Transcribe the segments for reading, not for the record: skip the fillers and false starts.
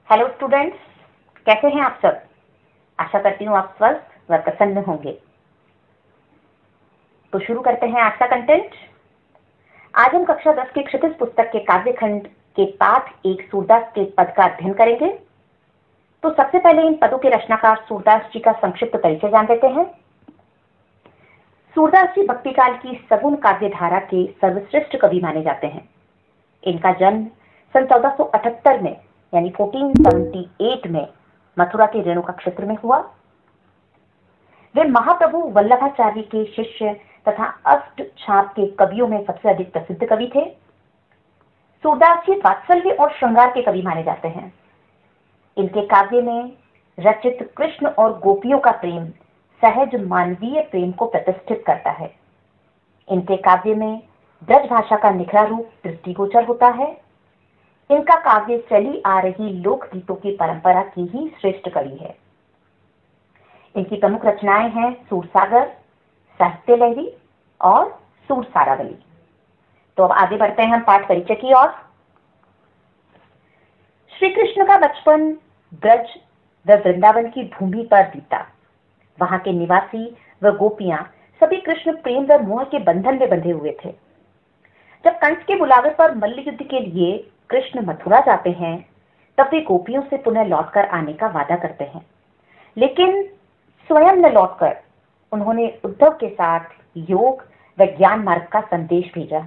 Hello students, कैसे हैं आप सब। आशा करती हूँ आप स्वस्थ व प्रसन्न होंगे। तो शुरू करते हैं आज का कंटेंट। आज हम कक्षा 10 की क्षितिज पुस्तक के काव्यखंड के पाठ 1 सूरदास के पद का अध्ययन करेंगे। तो सबसे पहले इन पदों के रचनाकार सूरदास जी का संक्षिप्त परिचय जान लेते हैं। सूरदास जी भक्तिकाल की सगुण काव्य धारा के सर्वश्रेष्ठ कवि माने जाते हैं। इनका जन्म सन 1478 में यानी 1478 में मथुरा के रेणुका क्षेत्र में हुआ। वे महाप्रभु वल्लभाचार्य के शिष्य तथा अष्ट छाप के कवियों में सबसे अधिक प्रसिद्ध कवि थे। सूरदास जी वात्सल्य और श्रृंगार के कवि माने जाते हैं। इनके काव्य में रचित कृष्ण और गोपियों का प्रेम सहज मानवीय प्रेम को प्रतिष्ठित करता है। इनके काव्य में ब्रज भाषा का निखरा रूप दृष्टिगोचर होता है। इनका काव्य चली आ रही लोकगीतों की परंपरा की ही श्रेष्ठ कड़ी है। इनकी प्रमुख रचनाएं हैं सूरसागर, साहित्य लहरी और सूरसारावली। तो अब आगे बढ़ते हैं हम पाठ परिचय की ओर। श्री कृष्ण का बचपन ब्रज व वृंदावन की भूमि पर बीता। वहां के निवासी व गोपियां सभी कृष्ण प्रेम व मोह के बंधन में बंधे हुए थे। जब कंस के बुलावे पर मल्ल युद्ध के लिए कृष्ण मथुरा जाते हैं, तब वे गोपियों से पुनः लौटकर आने का वादा करते हैं, लेकिन स्वयं न लौटकर उन्होंने उद्धव के साथ योग व ज्ञान मार्ग का संदेश भेजा।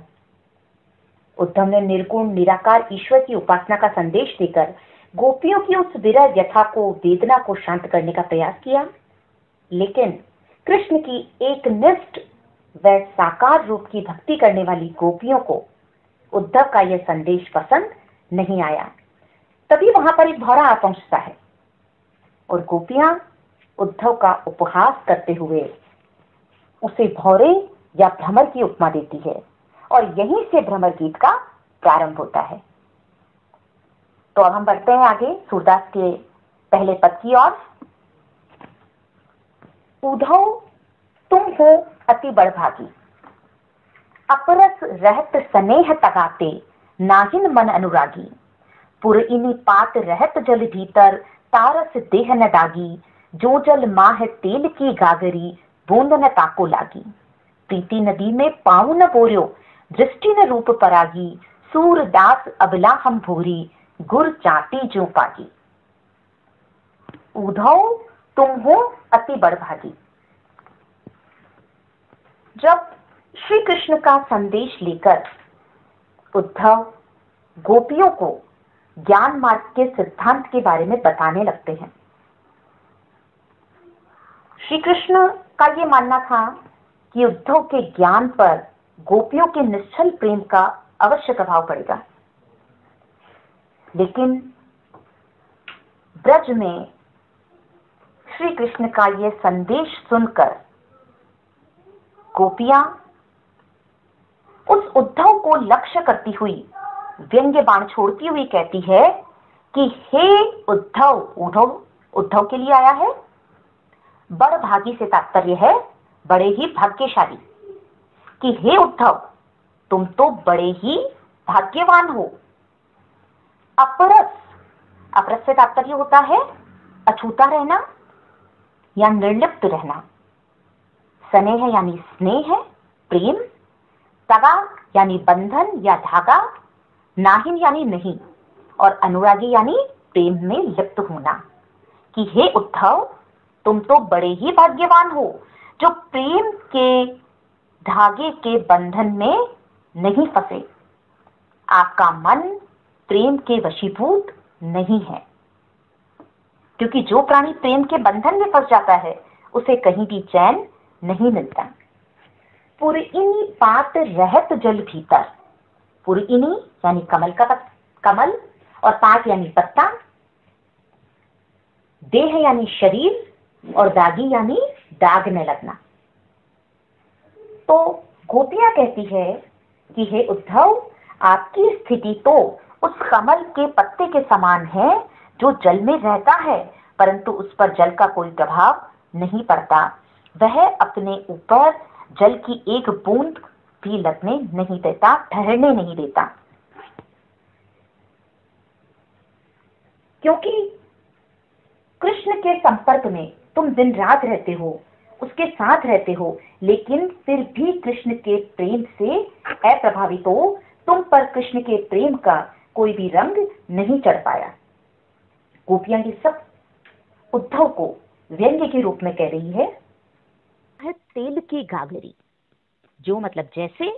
उद्धव ने निर्गुण निराकार ईश्वर की उपासना का संदेश देकर गोपियों की उस विरह व्यथा को, वेदना को शांत करने का प्रयास किया, लेकिन कृष्ण की एक निष्ठ व साकार रूप की भक्ति करने वाली गोपियों को उद्धव का यह संदेश पसंद नहीं आया। तभी वहां पर एक भौरा आ पहुंचता है और गोपियां उद्धव का उपहास करते हुए उसे भौरे या भ्रमर की उपमा देती है और यहीं से भ्रमर गीत का प्रारंभ होता है। तो अब हम बढ़ते हैं आगे सूरदास के पहले पद की ओर। उद्धव तुम हो अति बड़भागी, अपरस रहत स्नेह तगाते, नाहिन मन अनुरागी। पुरइनी पात रहत जल भीतर, तारस देह न दागी। जो जल माह तेल की गागरी, बूंद न ताको लागी। प्रीति नदी में पाँव न बोर्यो, दृष्टि न रूप परागी। सूरदास अबला हम भूरी, गुर चाटी जो पागी। उद्धव तुम हो अति बड़भागी। जब श्री कृष्ण का संदेश लेकर उद्धव गोपियों को ज्ञान मार्ग के सिद्धांत के बारे में बताने लगते हैं, श्री कृष्ण का यह मानना था कि उद्धव के ज्ञान पर गोपियों के निश्चल प्रेम का अवश्य प्रभाव पड़ेगा। लेकिन ब्रज में श्री कृष्ण का यह संदेश सुनकर गोपियां उस उद्धव को लक्ष्य करती हुई व्यंग्य बाण छोड़ती हुई कहती है कि हे उद्धव, उद्धव के लिए आया है। बड़ भागी से तात्पर्य है बड़े ही भाग्यशाली, कि हे उद्धव तुम तो बड़े ही भाग्यवान हो। अपरस, अपरस से तात्पर्य होता है अछूता रहना या निर्लिप्त रहना। स्नेह यानी स्नेह, प्रेम। तगा यानी बंधन या धागा। नाहिन यानी नहीं, और अनुरागी यानी प्रेम में लिप्त होना। कि हे उद्धव तुम तो बड़े ही भाग्यवान हो जो प्रेम के धागे के बंधन में नहीं फंसे। आपका मन प्रेम के वशीभूत नहीं है, क्योंकि जो प्राणी प्रेम के बंधन में फंस जाता है उसे कहीं भी चैन नहीं मिलता। पुरइनी पात रहत जल भीतर। पुरइनी यानी कमल का कमल, और पात यानी पत्ता। देह यानी शरीर, और दागी यानी दाग में लगना। तो गोपियां कहती है कि हे उद्धव आपकी स्थिति तो उस कमल के पत्ते के समान है जो जल में रहता है, परंतु उस पर जल का कोई प्रभाव नहीं पड़ता। वह अपने ऊपर जल की एक बूंद भी लगने नहीं देता, ठहरने नहीं देता। क्योंकि कृष्ण के संपर्क में तुम दिन रात रहते हो, उसके साथ रहते हो, लेकिन फिर भी कृष्ण के प्रेम से अप्रभावित हो, तुम पर कृष्ण के प्रेम का कोई भी रंग नहीं चढ़ पाया। गोपियां ये सब उद्धव को व्यंग्य के रूप में कह रही है तेल की गागरी, जो मतलब जैसे,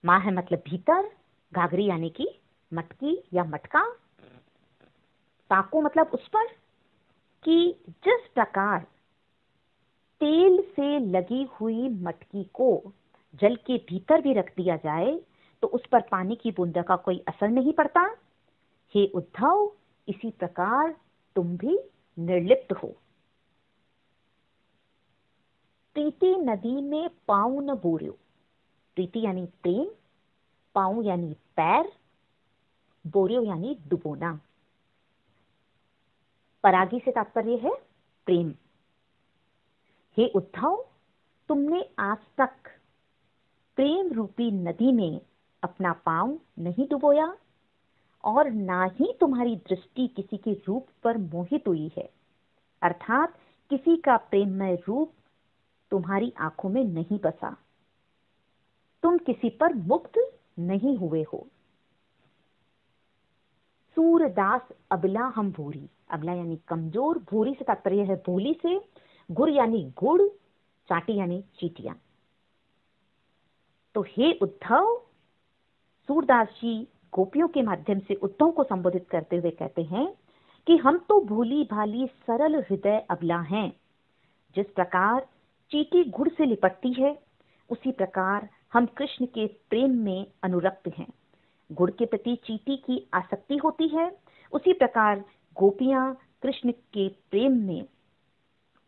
माँ है मतलब भीतर, गागरी यानी कि मटकी या मटका, ताको मतलब उस पर, कि जिस प्रकार तेल से लगी हुई मटकी को जल के भीतर भी रख दिया जाए तो उस पर पानी की बूंदा का कोई असर नहीं पड़ता, हे उद्धव इसी प्रकार तुम भी निर्लिप्त हो। प्रीति नदी में पाँव न बोर्यो, प्रीति यानी प्रेम, पाँव यानी पैर, बोर्यो यानी डुबोना। परागी से तात्पर्य है प्रेम। हे उद्धव, तुमने आज तक प्रेम रूपी नदी में अपना पांव नहीं डुबोया और ना ही तुम्हारी दृष्टि किसी के रूप पर मोहित हुई है, अर्थात किसी का प्रेममय रूप तुम्हारी आंखों में नहीं बसा, तुम किसी पर मुक्त नहीं हुए हो। सूरदास अबला हम भूरी, अबला यानी कमजोर, भूरी से तात्पर्य है भूली से, गुर यानी गुड़, चाटी यानी चीटियां। तो हे उद्धव, सूरदास जी गोपियों के माध्यम से उद्धव को संबोधित करते हुए कहते हैं कि हम तो भूली भाली सरल हृदय अबला हैं। जिस प्रकार चीटी गुड़ से लिपटती है, उसी प्रकार हम कृष्ण के प्रेम में अनुरक्त हैं। गुड़ के प्रति चीटी की आसक्ति होती है, उसी प्रकार गोपियां कृष्ण के प्रेम में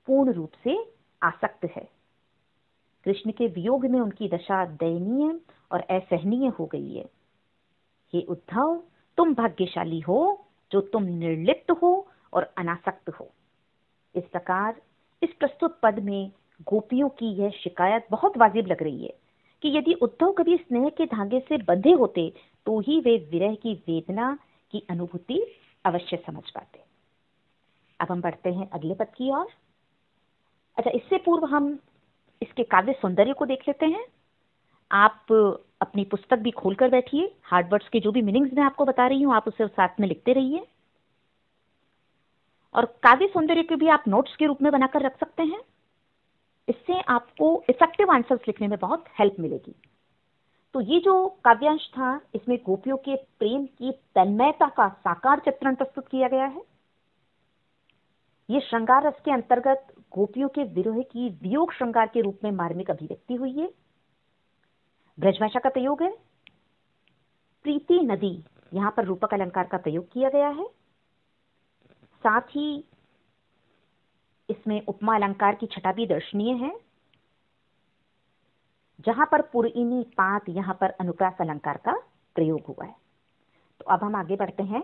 पूर्ण रूप से आसक्त है। कृष्ण के वियोग में उनकी दशा दयनीय और असहनीय हो गई है। हे उद्धव, तुम भाग्यशाली हो जो तुम निर्लिप्त हो और अनासक्त हो। इस प्रकार इस प्रस्तुत पद में गोपियों की यह शिकायत बहुत वाजिब लग रही है कि यदि उद्धव कभी स्नेह के धागे से बंधे होते तो ही वे विरह की वेदना की अनुभूति अवश्य समझ पाते। अब हम बढ़ते हैं अगले पद की ओर। अच्छा, इससे पूर्व हम इसके काव्य सौंदर्य को देख लेते हैं। आप अपनी पुस्तक भी खोलकर बैठिए, हार्ड वर्ड्स के जो भी मीनिंग्स मैं आपको बता रही हूं आप उसे साथ में लिखते रहिए, और काव्य सौंदर्य को भी आप नोट्स के रूप में बनाकर रख सकते हैं। इससे आपको इफेक्टिव आंसर्स लिखने में बहुत हेल्प मिलेगी। तो ये जो काव्यांश था, इसमें गोपियों के प्रेम की तन्मयता का साकार चित्रण प्रस्तुत किया गया है। ये श्रृंगार रस के अंतर्गत गोपियों के विरह की वियोग श्रृंगार के रूप में मार्मिक अभिव्यक्ति हुई है। ब्रजभाषा का प्रयोग है। प्रीति नदी, यहां पर रूपक अलंकार का प्रयोग किया गया है। साथ ही इसमें उपमा अलंकार की छटा भी दर्शनीय है। जहां पर पुरइनी पात, यहां पर अनुप्रास अलंकार का प्रयोग हुआ है। तो अब हम आगे बढ़ते हैं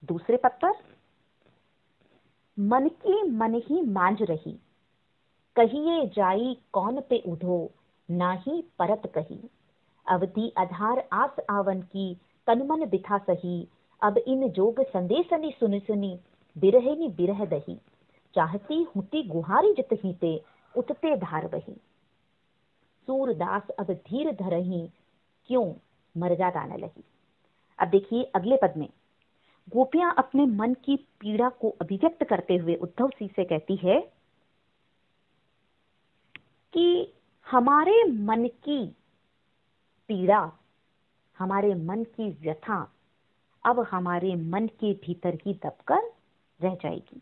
दूसरे पद पर। मन की मन ही मांझ रही, कहिए जाई कौन पे उधो, नाही परत कही। अवधि आधार आस आवन की, तनुमन बिथा सही। अब इन जोग संदेशनी सुनि सुनी, बिरहनी बिरह दही। चाहती हुती गुहारी जित हीते, उतते धार बही। सूरदास अब धीर धरही, क्यों मरजा गाना लही। अब देखिए अगले पद में गोपियां अपने मन की पीड़ा को अभिव्यक्त करते हुए उद्धव जी से कहती है कि हमारे मन की पीड़ा, हमारे मन की व्यथा अब हमारे मन के भीतर ही दबकर रह जाएगी।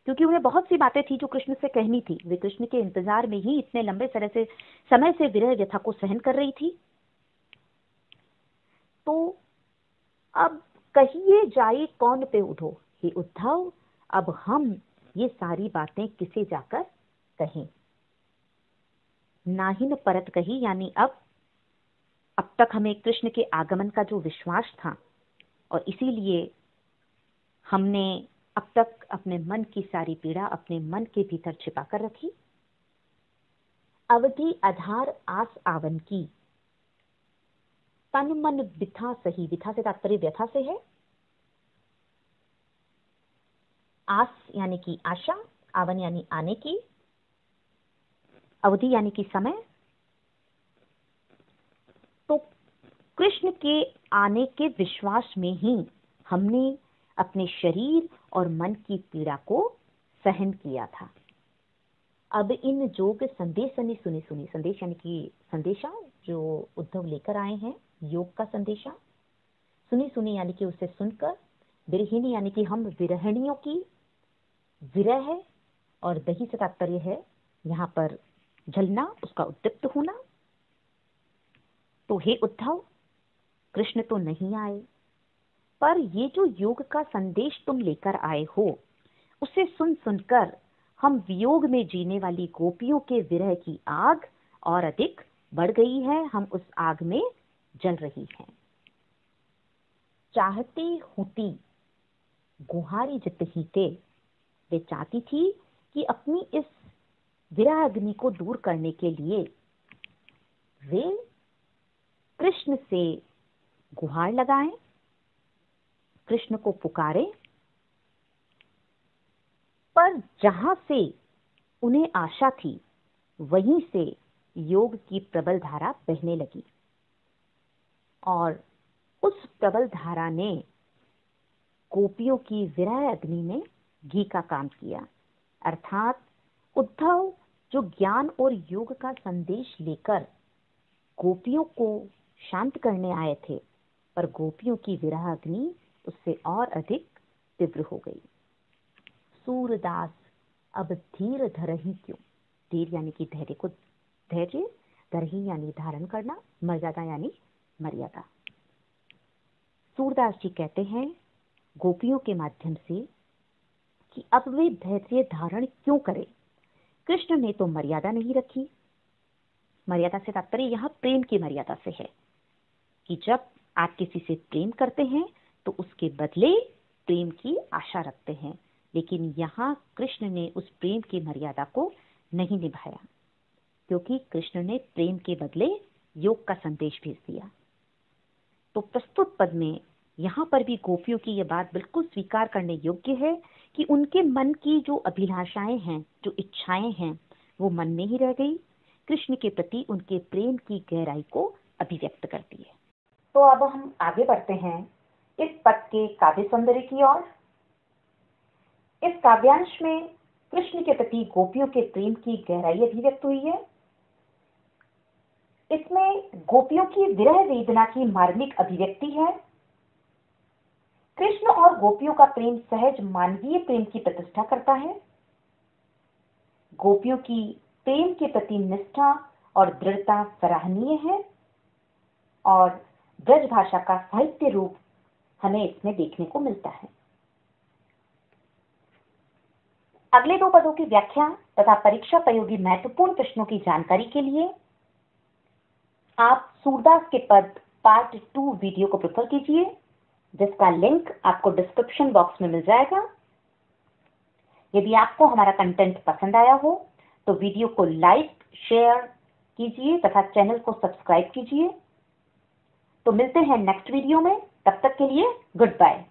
क्योंकि उन्हें बहुत सी बातें थी जो कृष्ण से कहनी थी। वे कृष्ण के इंतजार में ही इतने लंबे समय से विरह व्यथा को सहन कर रही थी। तो अब कहिए जाई कौन पे उधो, हे उद्धव अब हम ये सारी बातें किसे जाकर कहें। नाही न परत कही, यानी अब तक हमें कृष्ण के आगमन का जो विश्वास था और इसीलिए हमने अब तक अपने मन की सारी पीड़ा अपने मन के भीतर छिपा कर रखी। अवधि आधार आस आवन की, तन मन विथा सही, विथा से तात्पर्य व्यथा से है। आस यानी कि आशा, आवन यानी आने की, अवधि यानी कि समय। तो कृष्ण के आने के विश्वास में ही हमने अपने शरीर और मन की पीड़ा को सहन किया था। अब इन योग संदेश सुनी, संदेश यानी कि संदेशा जो उद्धव लेकर आए हैं, योग का संदेशा। सुनी यानी कि उसे सुनकर। विरहिणी यानी कि हम विरहिणियों की, विरह है और दही से तात्पर्य है यहाँ पर जलना, उसका उद्दीप्त होना। तो हे उद्धव, कृष्ण तो नहीं आए, पर ये जो योग का संदेश तुम लेकर आए हो, उसे सुन सुनकर हम वियोग में जीने वाली गोपियों के विरह की आग और अधिक बढ़ गई है। हम उस आग में जल रही हैं। चाहते होती गुहारी जित हीते, वे चाहती थी कि अपनी इस विरह अग्नि को दूर करने के लिए वे कृष्ण से गुहार लगाएं, कृष्ण को पुकारें। पर जहां से उन्हें आशा थी, वहीं से योग की प्रबल धारा बहने लगी और उस प्रबल धारा ने गोपियों की विरह अग्नि में घी का काम किया। अर्थात उद्धव जो ज्ञान और योग का संदेश लेकर गोपियों को शांत करने आए थे, पर गोपियों की विरह अग्नि उससे और अधिक तीव्र हो गई। सूरदास अब धीर धरहि क्यों, धीर यानी कि धैर्य को, धैर्य, धरहि यानी धारण करना, मर्यादा यानी मर्यादा। सूरदास जी कहते हैं गोपियों के माध्यम से कि अब वे धैर्य धारण क्यों करें। कृष्ण ने तो मर्यादा नहीं रखी। मर्यादा से तात्पर्य यहाँ प्रेम की मर्यादा से है कि जब आप किसी से प्रेम करते हैं तो उसके बदले प्रेम की आशा रखते हैं, लेकिन यहाँ कृष्ण ने उस प्रेम की मर्यादा को नहीं निभाया, क्योंकि कृष्ण ने प्रेम के बदले योग का संदेश भेज दिया। तो प्रस्तुत पद में यहाँ पर भी गोपियों की यह बात बिल्कुल स्वीकार करने योग्य है कि उनके मन की जो अभिलाषाएं हैं, जो इच्छाएं हैं, वो मन में ही रह गई, कृष्ण के प्रति उनके प्रेम की गहराई को अभिव्यक्त करती है। तो अब हम आगे बढ़ते हैं इस पद के काव्य सौंदर्य की ओर। इस काव्यांश में कृष्ण के प्रति गोपियों के प्रेम की गहराई अभिव्यक्त हुई है। इसमें गोपियों की विरह वेदना की मार्मिक अभिव्यक्ति है। कृष्ण और गोपियों का प्रेम सहज मानवीय प्रेम की प्रतिष्ठा करता है। गोपियों की प्रेम के प्रति निष्ठा और दृढ़ता सराहनीय है और ब्रज भाषा का साहित्य रूप हमें इसमें देखने को मिलता है। अगले दो पदों की व्याख्या तथा परीक्षा प्रयोगी महत्वपूर्ण प्रश्नों की जानकारी के लिए आप सूरदास के पद पार्ट 2 वीडियो को प्रेफर कीजिए, जिसका लिंक आपको डिस्क्रिप्शन बॉक्स में मिल जाएगा। यदि आपको हमारा कंटेंट पसंद आया हो तो वीडियो को लाइक, शेयर कीजिए तथा चैनल को सब्सक्राइब कीजिए। तो मिलते हैं नेक्स्ट वीडियो में, तब तक के लिए गुड बाय।